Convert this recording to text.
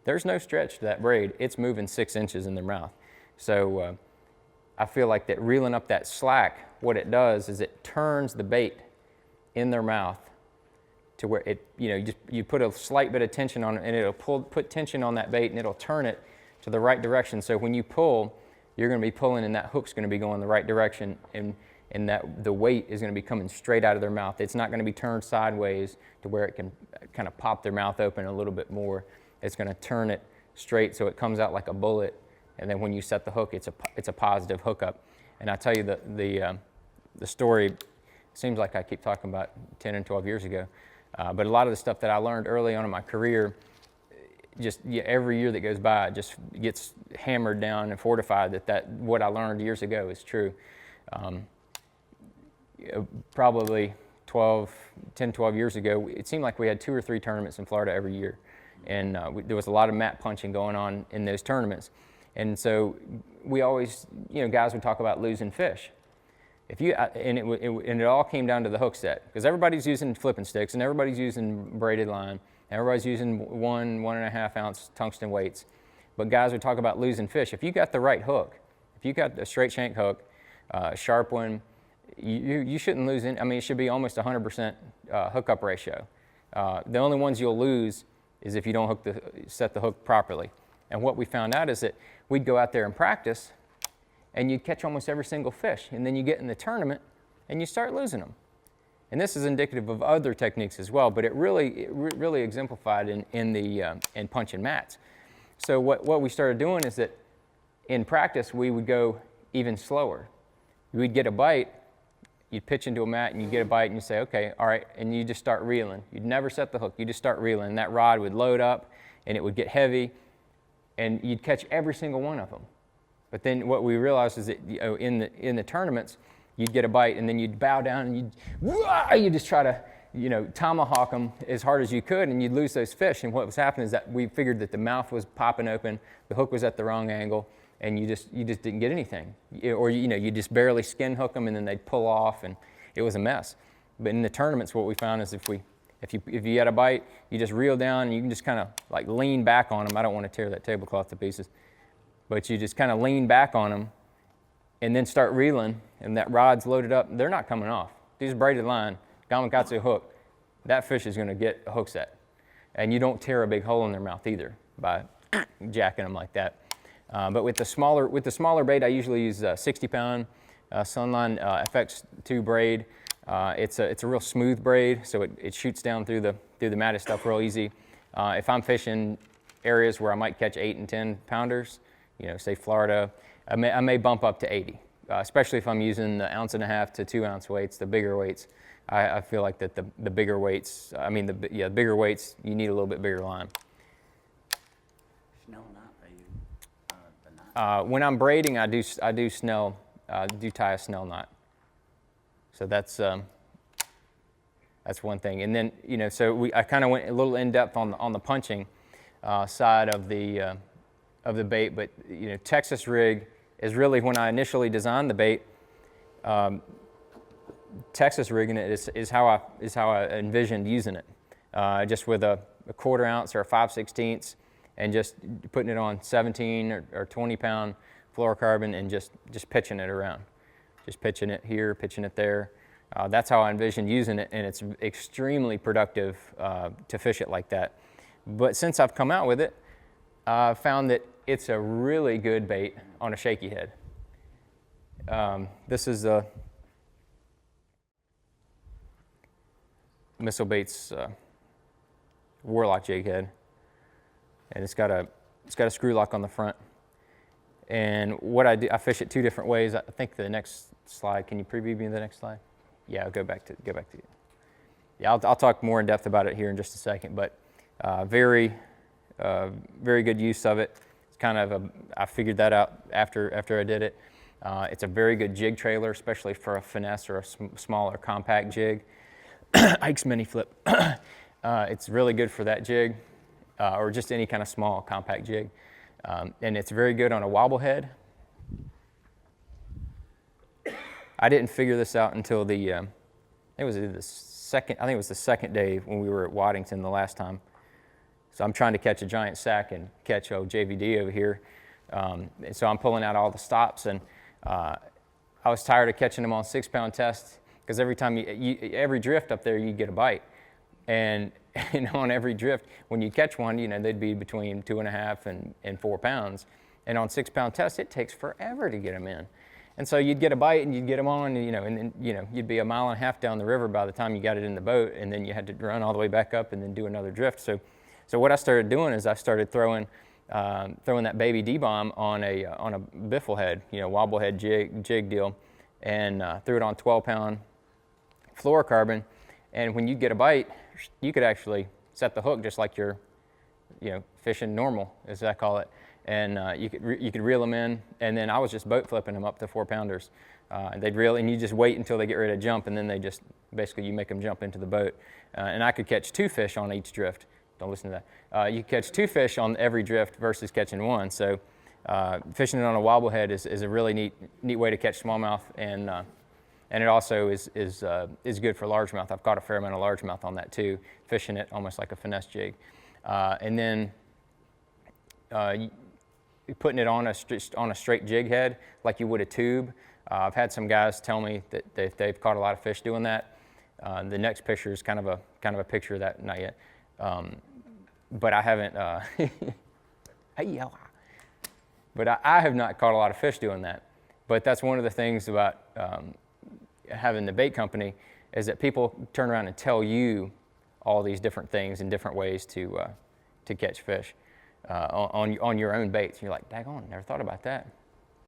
there's no stretch to that braid. It's moving 6 inches in their mouth. So I feel like that reeling up that slack, what it does is it turns the bait in their mouth to where it, you put a slight bit of tension on it, and it'll put tension on that bait, and it'll turn it to the right direction. So when you pull, you're going to be pulling, and that hook's going to be going the right direction, and that the weight is going to be coming straight out of their mouth. It's not going to be turned sideways to where it can kind of pop their mouth open a little bit more. It's going to turn it straight so it comes out like a bullet, and then when you set the hook, it's a positive hookup. And I tell you the story, seems like I keep talking about 10 and 12 years ago, but a lot of the stuff that I learned early on in my career, just every year that goes by, it just gets hammered down and fortified that what I learned years ago is true. Probably 10, 12 years ago, it seemed like we had 2 or 3 tournaments in Florida every year. And there was a lot of mat punching going on in those tournaments. And so we always, guys would talk about losing fish. And it all came down to the hook set, because everybody's using flipping sticks, and everybody's using braided line, and everybody's using 1.5 ounce tungsten weights. But guys would talk about losing fish. If you got the right hook, if you got a straight shank hook, a sharp one, you shouldn't lose it. I mean, it should be almost 100% hookup ratio. The only ones you'll lose is if you don't set the hook properly. And what we found out is that we'd go out there and practice, and you'd catch almost every single fish, and then you get in the tournament and you start losing them. And this is indicative of other techniques as well, but it really exemplified in punching mats. So what we started doing is that in practice we would go even slower. We'd get a bite, you'd pitch into a mat and you get a bite and you say, okay, all right, and you just start reeling. You'd never set the hook, you just start reeling, and that rod would load up and it would get heavy, and you'd catch every single one of them. But then what we realized is that in the tournaments, you'd get a bite and then you'd bow down and you'd just try to tomahawk them as hard as you could, and you'd lose those fish. And what was happening is that we figured that the mouth was popping open, the hook was at the wrong angle, and you just didn't get anything. Or you just barely skin hook them and then they'd pull off, and it was a mess. But in the tournaments, what we found is if you had a bite, you just reel down and you can just kind of like lean back on them. I don't want to tear that tablecloth to pieces. But you just kind of lean back on them and then start reeling, and that rod's loaded up. They're not coming off. These braided line, gamakatsu hook, that fish is going to get a hook set. And you don't tear a big hole in their mouth either by jacking them like that. But with the smaller bait, I usually use 60-pound Sunline FX2 braid. It's a real smooth braid, so it shoots down through the matted stuff real easy. If I'm fishing areas where I might catch 8 and 10 pounders, say Florida, I may bump up to 80, especially if I'm using the 1.5 to 2 ounce weights, the bigger weights. I feel like that the bigger weights, the bigger weights, you need a little bit bigger line. Snell knot, the knot? When I'm braiding, I do tie a snell knot. So that's one thing. And then I kind of went a little in depth on the punching side of the bait, but Texas rig is really, when I initially designed the bait, Texas rigging it is how I envisioned using it, just with a 1/4 ounce or a 5/16, and just putting it on 17 or 20 pound fluorocarbon and just pitching it around, just pitching it here, pitching it there. That's how I envisioned using it, and it's extremely productive to fish it like that. But since I've come out with it, I've found that it's a really good bait on a shaky head. This is a Missile Baits Warlock jig head, and it's got a screw lock on the front. And what I do, I fish it 2 different ways. I think the next slide. Can you preview me the next slide? Yeah, I'll go back to it. Yeah, I'll talk more in depth about it here in just a second. But very good use of it. It's kind of I figured that out after I did it. It's a very good jig trailer, especially for a finesse or a smaller compact jig. Ike's Mini Flip. It's really good for that jig, or just any kind of small compact jig. And it's very good on a wobble head. I didn't figure this out until it was the second day when we were at Waddington the last time. So I'm trying to catch a giant sack and catch old JVD over here. So I'm pulling out all the stops, and I was tired of catching them on 6-pound tests, because every time every drift up there, you get a bite. And on every drift, when you catch one, they'd be between 2.5 and 4 pounds. And on 6-pound tests, it takes forever to get them in. And so you'd get a bite and you'd get them on, and then you'd be 1.5 miles down the river by the time you got it in the boat, and then you had to run all the way back up and then do another drift. So what I started doing is I started throwing that baby D-bomb on a biffle head, wobble head jig deal, and threw it on 12-pound fluorocarbon. And when you get a bite, you could actually set the hook just like you're, fishing normal, as I call it. And you could reel them in, and then I was just boat flipping them up to 4-pounders. They'd reel, and you just wait until they get ready to jump, and then they just basically you make them jump into the boat. And I could catch 2 fish on each drift. Don't listen to that. You catch 2 fish on every drift versus catching 1. So fishing it on a wobble head is a really neat way to catch smallmouth, and it also is good for largemouth. I've caught a fair amount of largemouth on that too, fishing it almost like a finesse jig. And then putting it on a straight jig head like you would a tube. I've had some guys tell me that they've caught a lot of fish doing that. The next picture is kind of a picture of that, not yet. But I haven't. But I have not caught a lot of fish doing that. But that's one of the things about having the bait company, is that people turn around and tell you all these different things and different ways to catch fish on your own baits. You're like, daggone, never thought about that.